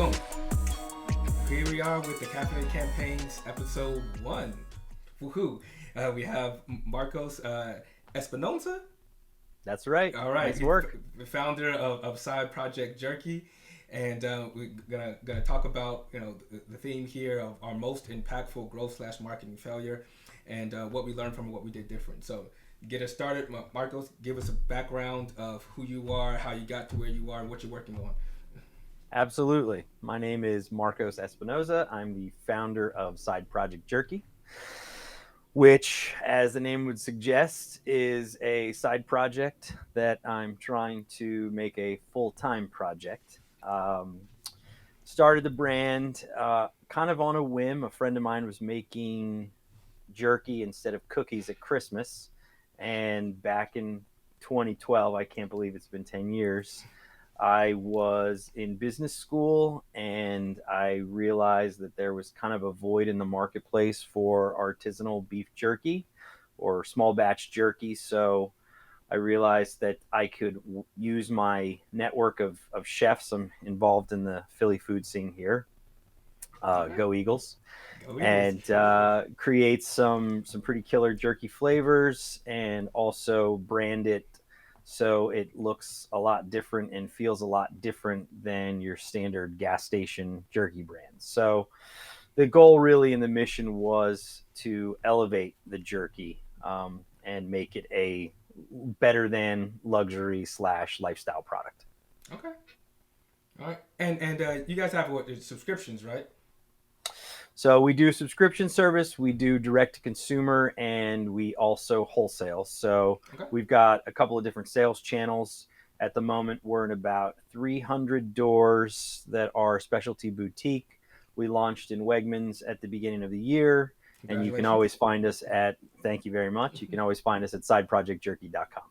Boom. Here we are with the Caffeine Campaigns episode 1. Woohoo. We have Marcos Espinoza. That's right. All right. Nice He's work. the founder of side project Jerky. And we're gonna talk about the theme here of our most impactful growth/marketing failure, and what we learned from it, what we did different. So get us started, Marcos. Give us a background of who you are, how you got to where you are, and what you're working on. Absolutely. My name is Marcos Espinoza. I'm the founder of Side Project Jerky, which, as the name would suggest, is a side project that I'm trying to make a full-time project. Started the brand kind of on a whim. A friend of mine was making jerky instead of cookies at Christmas. And back in 2012, I can't believe it's been 10 years, I was in business school and I realized that there was kind of a void in the marketplace for artisanal beef jerky or small batch jerky. So I realized that I could use my network of chefs. I'm involved in the Philly food scene here. All right. Go Eagles. Go Eagles. And create some pretty killer jerky flavors and also brand it so it looks a lot different and feels a lot different than your standard gas station jerky brands. So the goal really in the mission was to elevate the jerky and make it a better than luxury / lifestyle product. Okay. All right. And you guys have subscriptions, right? So we do subscription service, we do direct to consumer, and we also wholesale. So Okay. we've got a couple of different sales channels. At the moment, we're in about 300 doors that are specialty boutique. We launched in Wegmans at the beginning of the year, and you can always find us at, thank you very much, you can always find us at sideprojectjerky.com.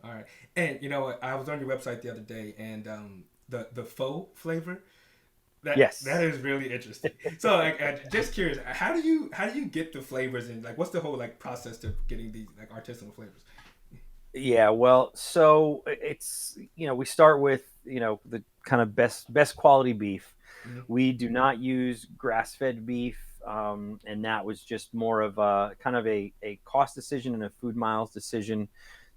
All right. And you know what? I was on your website the other day, and the faux flavor. Yes. That is really interesting. So, just curious, how do you get the flavors, and what's the whole process to getting these artisanal flavors? Yeah, well, so it's we start with the kind of best quality beef. Mm-hmm. We do not use grass-fed beef, and that was just more of a kind of a cost decision and a food miles decision.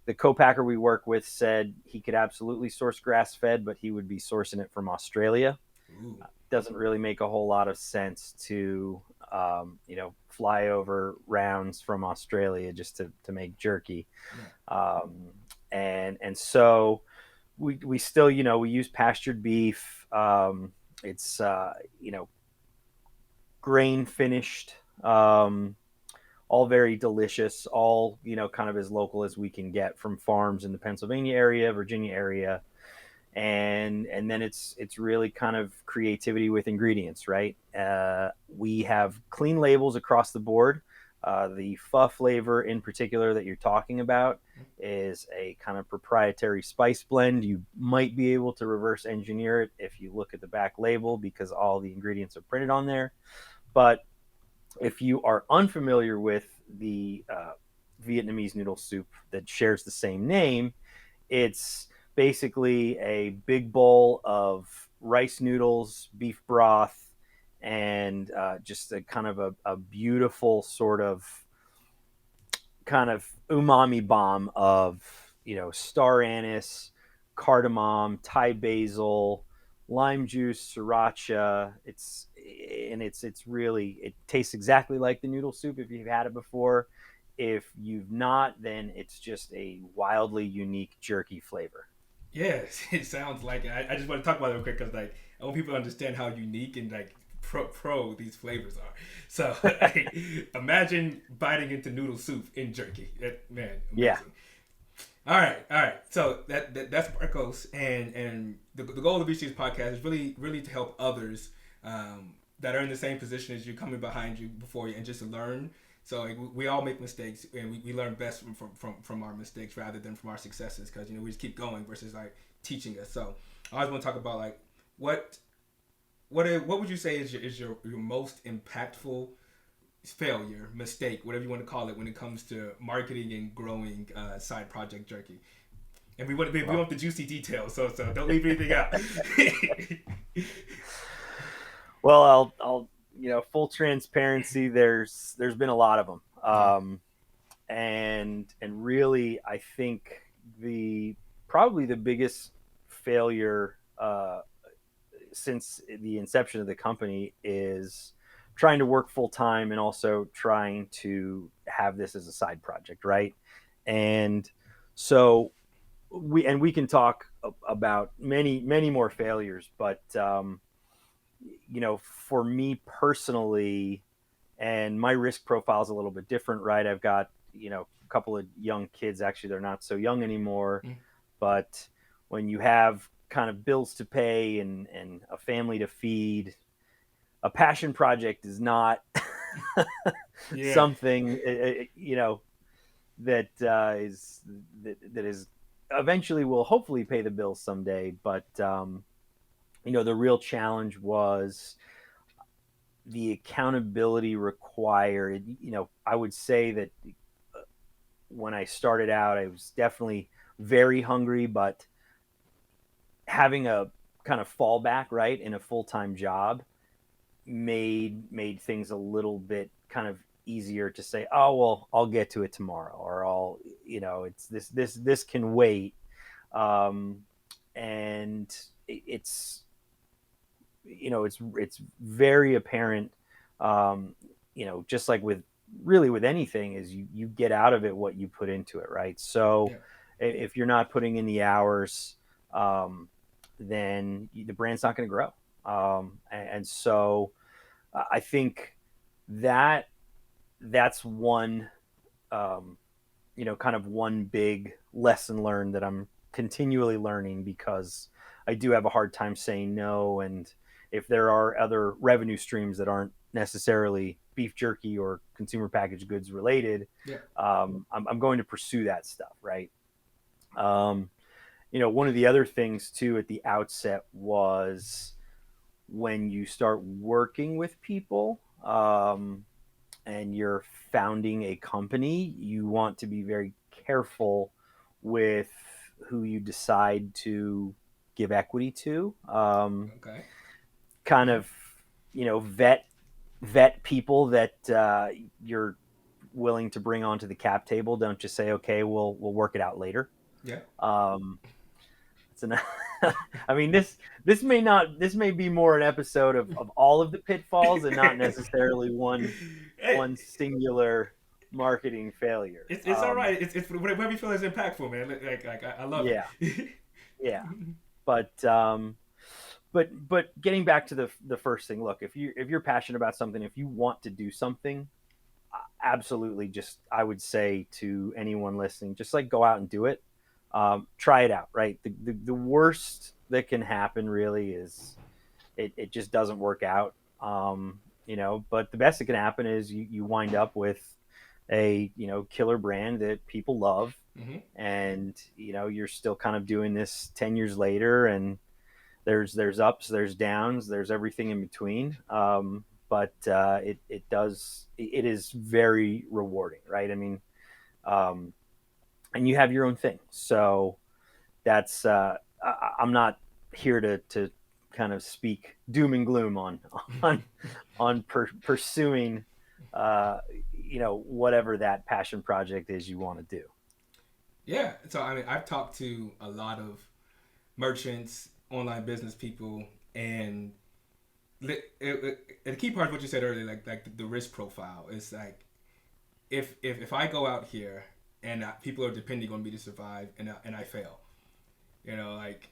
The co-packer we work with said he could absolutely source grass-fed, but he would be sourcing it from Australia. Ooh. Doesn't really make a whole lot of sense to fly over rounds from Australia just to make jerky. Yeah. And so we still we use pastured beef. It's grain finished, all very delicious, all kind of as local as we can get from farms in the Pennsylvania area, Virginia area. And then it's really kind of creativity with ingredients, right? We have clean labels across the board. The pho flavor in particular that you're talking about is a kind of proprietary spice blend. You might be able to reverse engineer it if you look at the back label because all the ingredients are printed on there. But if you are unfamiliar with the Vietnamese noodle soup that shares the same name, it's basically a big bowl of rice noodles, beef broth, and just a kind of a beautiful sort of kind of umami bomb of star anise, cardamom, Thai basil, lime juice, sriracha. It's really, it tastes exactly like the noodle soup if you've had it before. If you've not, then it's just a wildly unique jerky flavor. Yes, it sounds like it. I just want to talk about it real quick because I want people to understand how unique and pro these flavors are. So imagine biting into noodle soup in jerky. Man, amazing. Yeah. All right. So that's Marcos, and the goal of the BC's podcast is really to help others that are in the same position as you, coming behind you, before you, and just to learn. So we all make mistakes, and we learn best from our mistakes rather than from our successes, because we just keep going versus teaching us. So I always want to talk about what would you say is your most impactful failure, mistake, whatever you want to call it, when it comes to marketing and growing side project jerky. And we want the juicy details, so don't leave anything out. Well, I'll full transparency. There's been a lot of them, Yeah. and really, I think the probably the biggest failure since the inception of the company is trying to work full time and also trying to have this as a side project, right? And so we can talk about many more failures, but for me personally, and my risk profile is a little bit different, right? I've got a couple of young kids. Actually, they're not so young anymore, Mm. but when you have kind of bills to pay and a family to feed, a passion project is not Yeah. something that that is eventually will hopefully pay the bills someday. But the real challenge was the accountability required. I would say that when I started out, I was definitely very hungry, but having a kind of fallback, right, in a full-time job made things a little bit kind of easier to say, oh well, I'll get to it tomorrow, or I'll, it's this can wait. um and it's it's very apparent, just like with really with anything, is you get out of it what you put into it, right? So Yeah. if you're not putting in the hours, then the brand's not going to grow. And so I think that that's one, um, kind of one big lesson learned that I'm continually learning, because I do have a hard time saying no. And if there are other revenue streams that aren't necessarily beef jerky or consumer packaged goods related, Yeah. I'm going to pursue that stuff, right? Um, one of the other things too at the outset was when you start working with people, and you're founding a company, you want to be very careful with who you decide to give equity to. Okay. Kind of, vet people that you're willing to bring onto the cap table. Don't just say, okay, we'll work it out later. Yeah. Um, it's an, I mean, this may be more an episode of all of the pitfalls and not necessarily Hey, one singular marketing failure. it's all right. It's whatever you feel is impactful, man. I love Yeah, it. yeah, but getting back to the first thing, look, if you're passionate about something, if you want to do something, absolutely, just I would say to anyone listening, just like go out and do it. Try it out, right? The worst that can happen really is it just doesn't work out. But the best that can happen is you wind up with a killer brand that people love, Hmm. and you're still kind of doing this 10 years later, and there's ups, there's downs, there's everything in between. But it is very rewarding, right? I mean, um, and you have your own thing. So that's I'm not here to kind of speak doom and gloom on pursuing whatever that passion project is you want to do. Yeah. So I mean, I've talked to a lot of merchants, online business people, and the key part of what you said earlier, like the risk profile, is like if I go out here and people are depending on me to survive, and I fail, like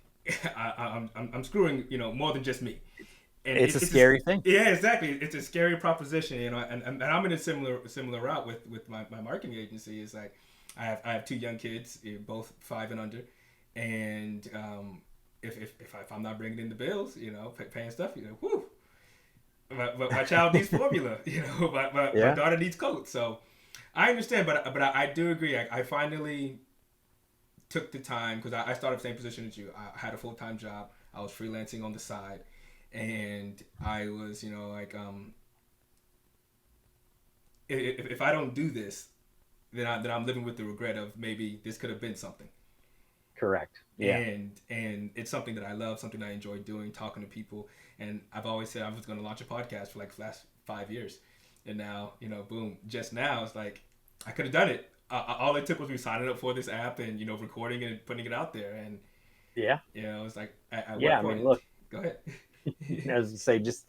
I'm screwing, more than just me. And It's a it's just, scary thing. yeah, exactly. It's a scary proposition, and I'm in a similar route with my marketing agency. Is like I have two young kids, both 5 and under, and if I'm not bringing in the bills, paying stuff, whoo, my child needs formula, my Yeah. daughter needs coats. So I understand, but I do agree. I finally took the time, because I started the same position as you. I had a full time job. I was freelancing on the side, and I was, like, if I don't do this, then I'm living with the regret of maybe this could have been something. Correct. Yeah. And it's something that I love, something I enjoy doing, talking to people. And I've always said I was going to launch a podcast for like the last 5 years, and now boom, just now it's like I could have done it. All it took was me signing up for this app and recording it and putting it out there, and Yeah. it's like at Yeah. what I mean, point? look, Go ahead. as I say, just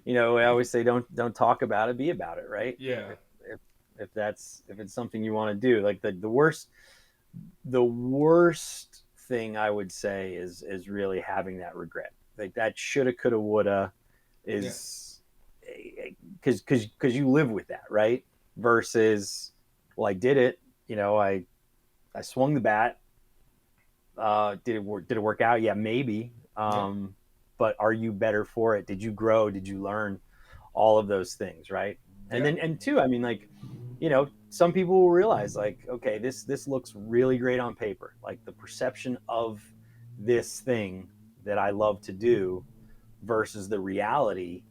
I always say, don't talk about it, be about it, right? Yeah. If if it's something you want to do, like the worst thing I would say is really having that regret, like that shoulda, coulda, woulda, Yeah. is because you live with that, right? Versus, well, I did it, I swung the bat. Did it work out? Yeah, maybe. Yeah. But are you better for it? Did you grow? Did you learn? All of those things, right? And Yeah. then, and two, I mean, like, some people will realize, like, okay, this looks really great on paper. Like, the perception of this thing that I love to do versus the reality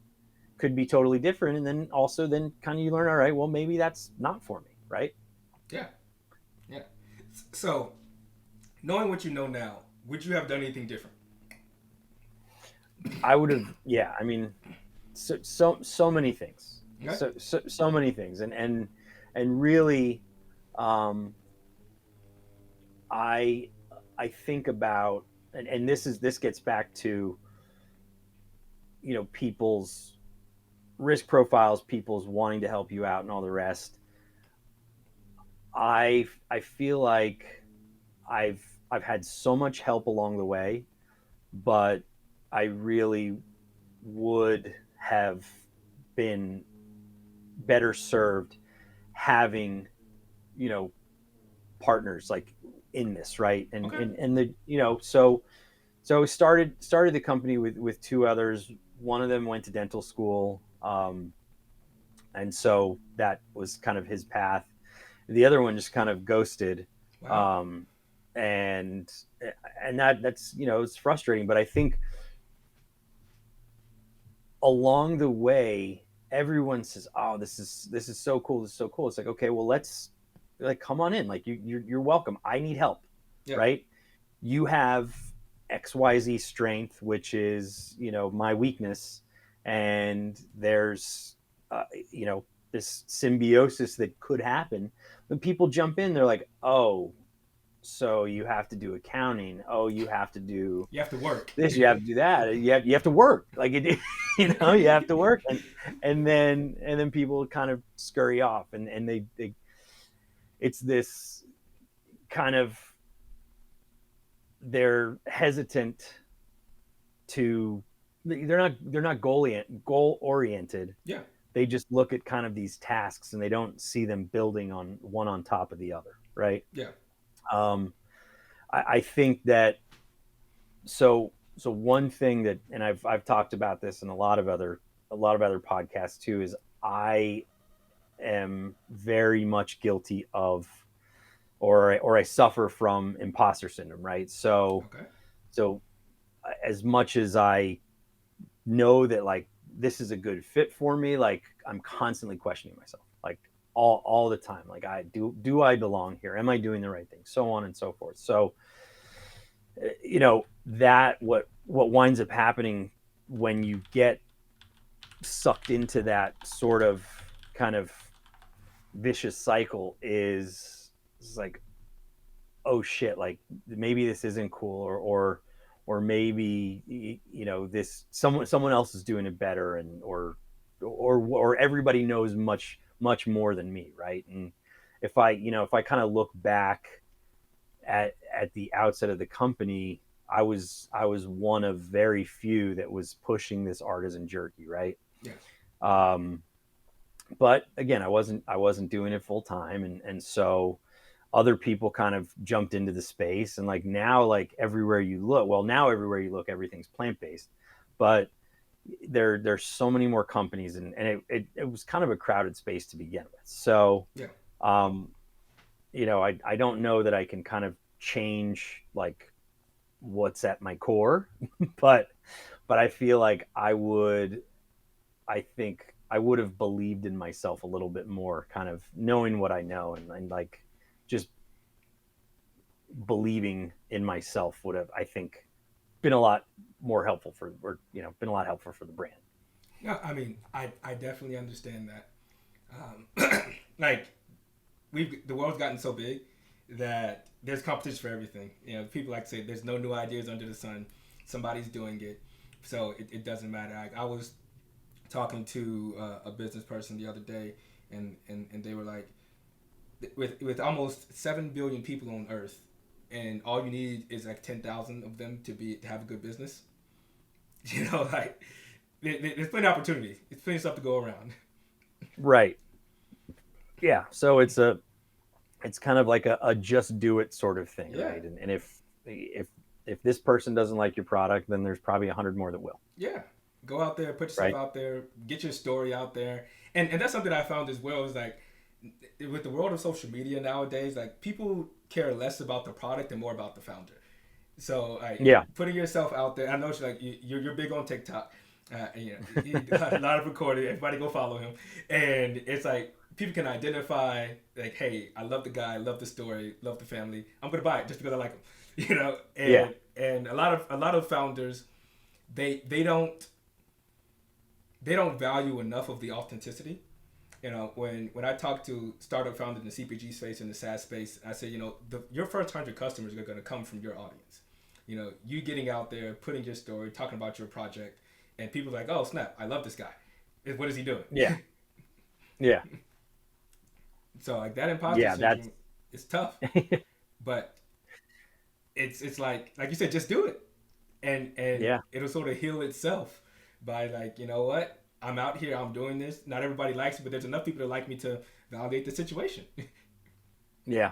could be totally different. And then also, then kind of you learn, all right, well, maybe that's not for me, right? Yeah. Yeah. So, knowing what you know now, would you have done anything different? I would have, yeah. I mean, so many things, Okay. so many things, and really, um, I I think about, and this gets back to people's risk profiles, people's wanting to help you out, and all the rest. I feel like I've I've had so much help along the way, but I really would have been better served having you know partners like in this, right? and Okay. and, and the so we started the company with two others. One of them went to dental school, and so that was kind of his path. The other one just kind of ghosted, Wow. um, and that's it's frustrating. But I think along the way, everyone says, "Oh, this is so cool. This is so cool." It's like, okay, well, let's, like, come on in. Like, you're welcome. I need help, Yeah. right? You have XYZ strength, which is my weakness, and there's you know this symbiosis that could happen when people jump in. They're like, oh, so you have to do accounting. Oh, you have to do You have to work. this. You have to do that. You have to work. Like it, you have to work, and then people kind of scurry off, and they it's this kind of, they're hesitant to, they're not goal oriented. Yeah. They just look at kind of these tasks, and they don't see them building on one on top of the other, right? Yeah. um, I think that, so one thing that, and I've talked about this in a lot of other podcasts too, is I am very much guilty of, or I suffer from imposter syndrome, right? Okay. So as much as I know that, like, this is a good fit for me, like, I'm constantly questioning myself, like, all the time, like, I do I belong here, am I doing the right thing, so on and so forth. So that what winds up happening when you get sucked into that sort of kind of vicious cycle is like, oh shit, like, maybe this isn't cool, or maybe this, someone else is doing it better, and or everybody knows much more than me, right? And if I kind of look back at the outset of the company, I was one of very few that was pushing this artisan jerky, right? Yeah. um but again, I wasn't doing it full time, and so other people kind of jumped into the space, and, like, now, like, everywhere you look, everything's plant-based. But there's so many more companies, and it was kind of a crowded space to begin with. So Yeah. um I don't know that I can kind of change, like, what's at my core, but I feel like I think I would have believed in myself a little bit more, kind of knowing what I know, and like, just believing in myself would have, I think, been a lot more helpful for, or been a lot helpful for the brand. No, I mean, I definitely understand that. Like the world's gotten so big that there's competition for everything. People like to say there's no new ideas under the sun. Somebody's doing it, so it doesn't matter. I was talking to a business person the other day, and they were like, with almost 7 billion people on Earth, and all you need is like 10,000 of them to have a good business. Like there's plenty of opportunity. It's plenty of stuff to go around. Right. Yeah. So it's kind of like a just do it sort of thing, Yeah, right? And if this person doesn't like your product, then there's probably 100 more that will, yeah. Go out there, put yourself right? out there, get your story out there, and that's something I found as well. Is like with the world of social media nowadays, like people care less about the product and more about the founder. So Yeah. putting yourself out there. I know like you're big on TikTok. He does a lot of recording. Everybody go follow him, and it's like people can identify like, hey, I love the guy, I love the story, love the family. I'm gonna buy it just because I like him. Yeah. And a lot of founders they don't value enough of the authenticity. When I talk to startup founders in the CPG space and the SaaS space, I say, your first 100 customers are going to come from your audience. You getting out there, putting your story, talking about your project, and people are like, oh snap, I love this guy. What is he doing? Yeah. Yeah. So like that imposter Yeah. That's syndrome, it's tough, but it's like you said, just do it, and yeah. it'll sort of heal itself by like, you know what, I'm out here, I'm doing this. Not everybody likes it, but there's enough people that like me to validate the situation. Yeah.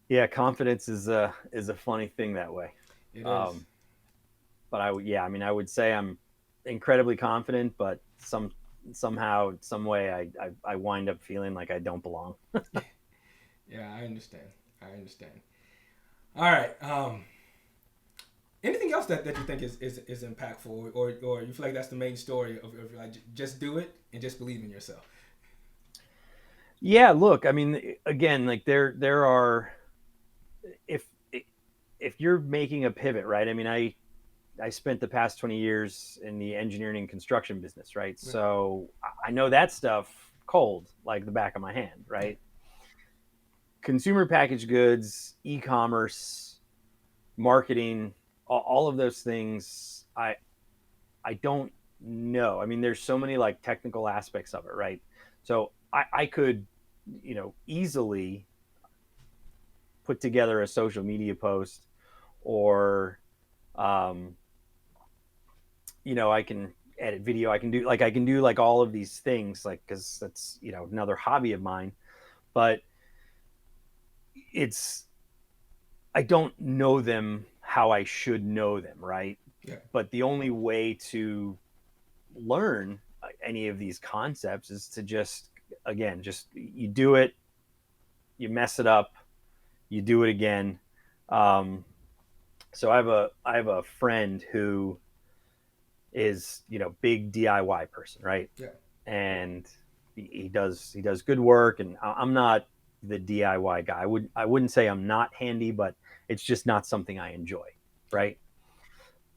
Yeah. Confidence is a funny thing that way. It is. Um, but yeah, I mean, I would say I'm incredibly confident, but somehow, some way, I wind up feeling like I don't belong. Yeah, I understand. I understand. All right. Anything else that you think is impactful, or you feel like that's the main story of like just do it and just believe in yourself? Yeah, look, I mean, again, like there are, if if you're making a pivot, right? I mean, I spent the past 20 years in the engineering and construction business, right? Yeah. So I know that stuff cold like the back of my hand, Yeah. right? Consumer packaged goods, e-commerce, marketing, all of those things, I don't know. I mean, there's so many like technical aspects of it, right? So I could, easily put together a social media post, or um, I can edit video. I can do like all of these things, like, because that's another hobby of mine. But it's I don't know them how I should know them, right? Yeah. But the only way to learn any of these concepts is to just, again, just you do it, you mess it up, you do it again. Um, so I have a friend who is big DIY person, right? Yeah. And he does good work, and I'm not the DIY guy. I wouldn't say I'm not handy, but it's just not something I enjoy, Yeah. right?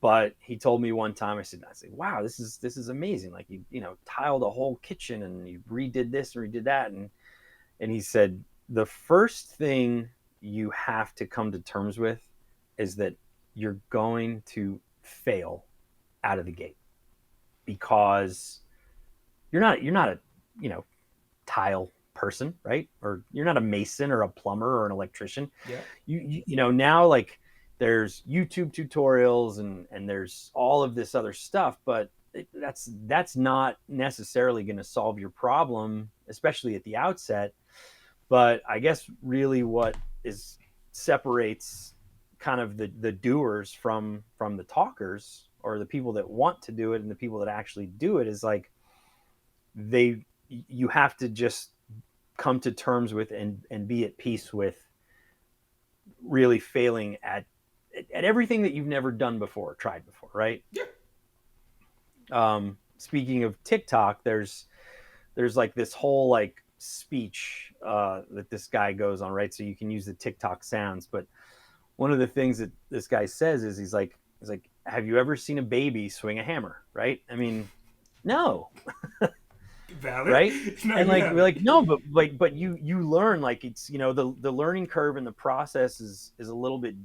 But he told me one time, I said, wow, this is amazing. Like, you tiled a whole kitchen, and you redid this and redid that, and he said the first thing you have to come to terms with is that you're going to fail out of the gate, because you're not a you know tile person, right? Or you're not a mason or a plumber or an electrician. Yeah. Now, like, there's YouTube tutorials, and there's all of this other stuff, but that's not necessarily going to solve your problem, especially at the outset. But I guess really what is separates kind of the doers from the talkers, or the people that want to do it and the people that actually do it, is like, they you have to just come to terms with, and be at peace with really failing at everything that you've never done before, tried before, right? Yeah. Speaking of TikTok, there's like this whole like speech that this guy goes on, right? So you can use the TikTok sounds, but one of the things that this guy says is he's like, have you ever seen a baby swing a hammer? Right? I mean, no, Valid. right? No, And you like we're haven't. like, no, but you learn, like, it's, the learning curve and the process is a little bit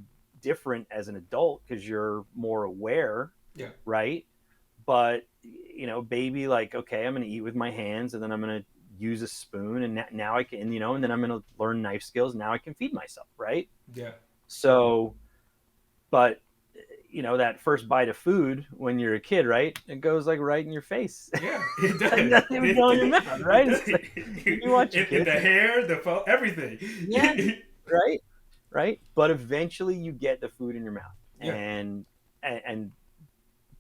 different as an adult because you're more aware, Yeah. right? But baby, like, okay, I'm gonna eat with my hands, and then I'm gonna use a spoon, and now I can, and then I'm gonna learn knife skills. Now I can feed myself, right? Yeah. So, but that first bite of food when you're a kid, right? It goes like right in your face. Yeah. It It does. doesn't even go in your mouth, It right? does. It's like, you watch your In kids, the hair, the phone, everything. yeah, right, right. But eventually, you get the food in your mouth, Yeah. and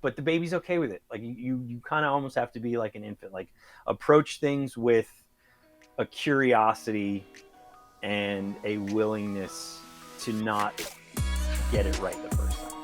but the baby's okay with it. Like, you kind of almost have to be like an infant, like approach things with a curiosity and a willingness to not get it right the first time.